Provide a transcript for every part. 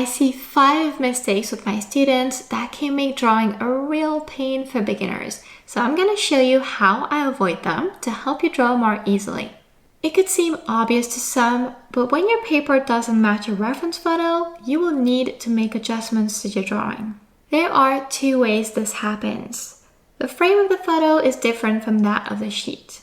I see 5 mistakes with my students that can make drawing a real pain for beginners. So I'm going to show you how I avoid them to help you draw more easily. It could seem obvious to some, but when your paper doesn't match a reference photo, you will need to make adjustments to your drawing. There are 2 ways this happens. The frame of the photo is different from that of the sheet.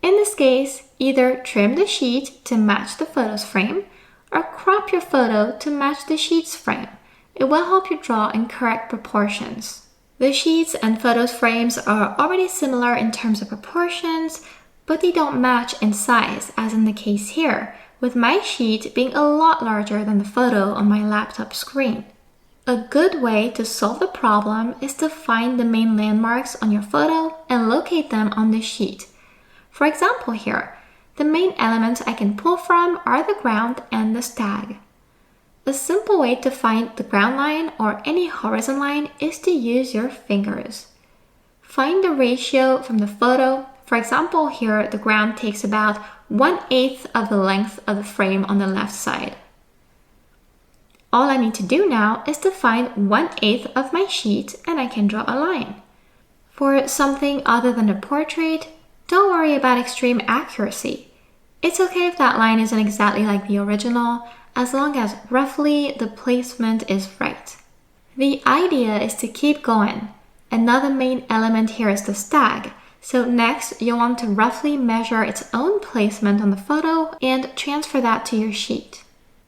In this case, either trim the sheet to match the photo's frame, or crop your photo to match the sheet's frame. It will help you draw in correct proportions. The sheets and photos frames are already similar in terms of proportions, but they don't match in size, as in the case here, with my sheet being a lot larger than the photo on my laptop screen. A good way to solve the problem is to find the main landmarks on your photo and locate them on the sheet. For example here, the main elements I can pull from are the ground and the stag. A simple way to find the ground line or any horizon line is to use your fingers. Find the ratio from the photo. For example, here the ground takes about 1/8 of the length of the frame on the left side. All I need to do now is to find 1/8 of my sheet and I can draw a line. For something other than a portrait, don't worry about extreme accuracy. It's okay if that line isn't exactly like the original, as long as roughly the placement is right. The idea is to keep going. Another main element here is the stag. So next, you'll want to roughly measure its own placement on the photo and transfer that to your sheet.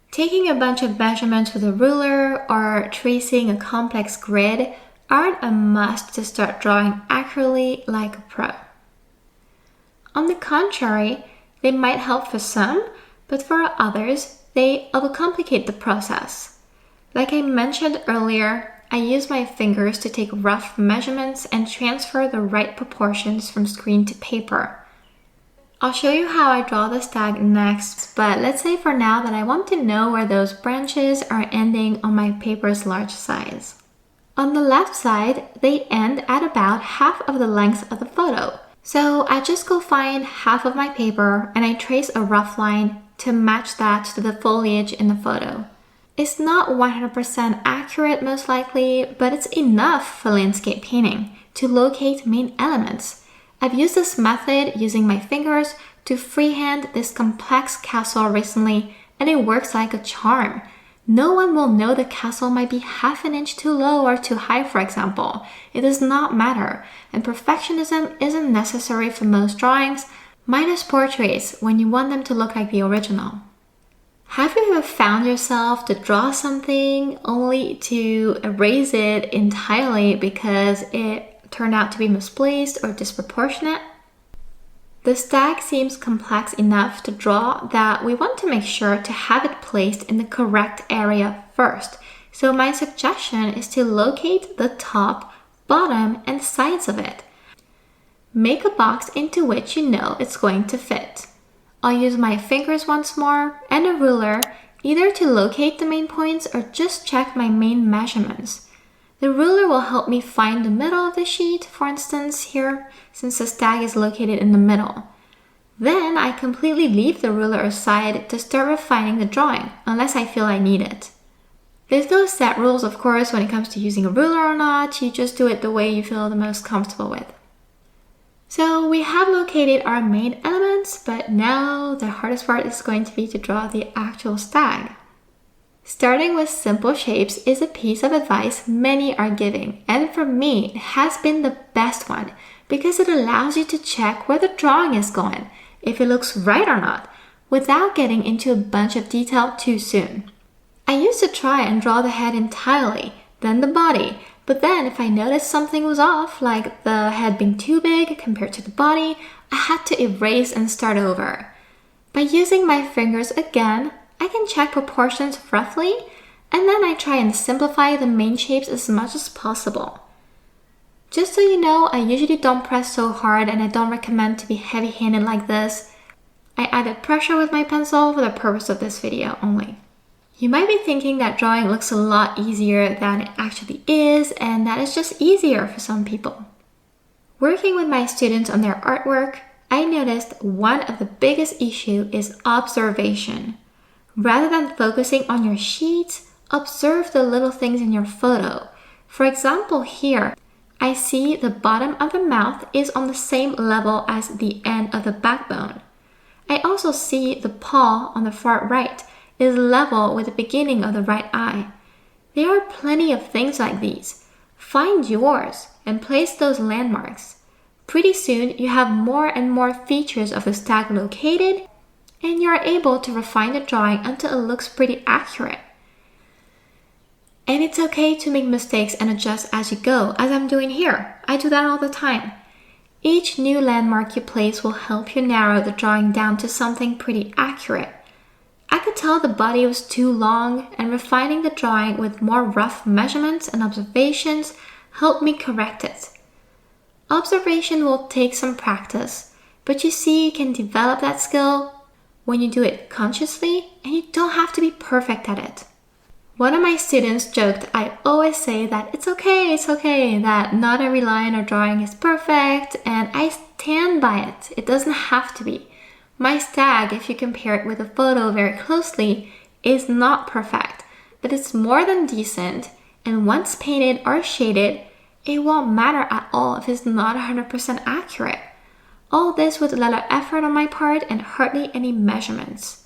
Taking a bunch of measurements with a ruler or tracing a complex grid aren't a must to start drawing accurately like a pro. On the contrary, they might help for some, but for others, they overcomplicate the process. Like I mentioned earlier, I use my fingers to take rough measurements and transfer the right proportions from screen to paper. I'll show you how I draw the stag next, but let's say for now that I want to know where those branches are ending on my paper's large size. On the left side, they end at about half of the length of the photo. So I just go find half of my paper and I trace a rough line to match that to the foliage in the photo. It's not 100% accurate most likely, but it's enough for landscape painting to locate main elements. I've used this method using my fingers to freehand this complex castle recently, and it works like a charm. No one will know the castle might be half an inch too low or too high, for example. It does not matter, and perfectionism isn't necessary for most drawings, minus portraits when you want them to look like the original. Have you ever found yourself to draw something only to erase it entirely because it turned out to be misplaced or disproportionate? The stag seems complex enough to draw that we want to make sure to have it placed in the correct area first. So my suggestion is to locate the top, bottom, and sides of it. Make a box into which you know it's going to fit. I'll use my fingers once more and a ruler either to locate the main points or just check my main measurements. The ruler will help me find the middle of the sheet, for instance here, since the stag is located in the middle. Then I completely leave the ruler aside to start refining the drawing, unless I feel I need it. There's no set rules, of course, when it comes to using a ruler or not. You just do it the way you feel the most comfortable with. So we have located our main elements, but now the hardest part is going to be to draw the actual stag. Starting with simple shapes is a piece of advice many are giving, and for me, it has been the best one because it allows you to check where the drawing is going, if it looks right or not, without getting into a bunch of detail too soon. I used to try and draw the head entirely, then the body, but then if I noticed something was off, like the head being too big compared to the body, I had to erase and start over. By using my fingers again, I can check proportions roughly, and then I try and simplify the main shapes as much as possible. Just so you know, I usually don't press so hard and I don't recommend to be heavy-handed like this. I added pressure with my pencil for the purpose of this video only. You might be thinking that drawing looks a lot easier than it actually is, and that is just easier for some people. Working with my students on their artwork, I noticed one of the biggest issues is observation. Rather than focusing on your sheet, Observe the little things in your photo. For example, here, I see the bottom of the mouth is on the same level as the end of the backbone. I also see the paw on the far right is level with the beginning of the right eye. There are plenty of things like these. Find yours and place those landmarks. Pretty soon, you have more and more features of the stag located, and you're able to refine the drawing until it looks pretty accurate. And it's okay to make mistakes and adjust as you go, as I'm doing here. I do that all the time. Each new landmark you place will help you narrow the drawing down to something pretty accurate. I could tell the body was too long, and refining the drawing with more rough measurements and observations helped me correct it. Observation will take some practice, but you see you can develop that skill when you do it consciously, and you don't have to be perfect at it. One of my students joked I always say that it's okay, that not every line or drawing is perfect, and I stand by it. It doesn't have to be. My stag, if you compare it with a photo very closely, is not perfect, but it's more than decent, and once painted or shaded, it won't matter at all if it's not 100% accurate. All this with little effort on my part and hardly any measurements.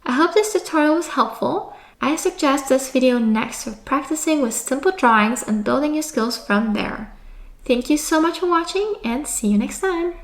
I hope this tutorial was helpful. I suggest this video next for practicing with simple drawings and building your skills from there. Thank you so much for watching, and see you next time.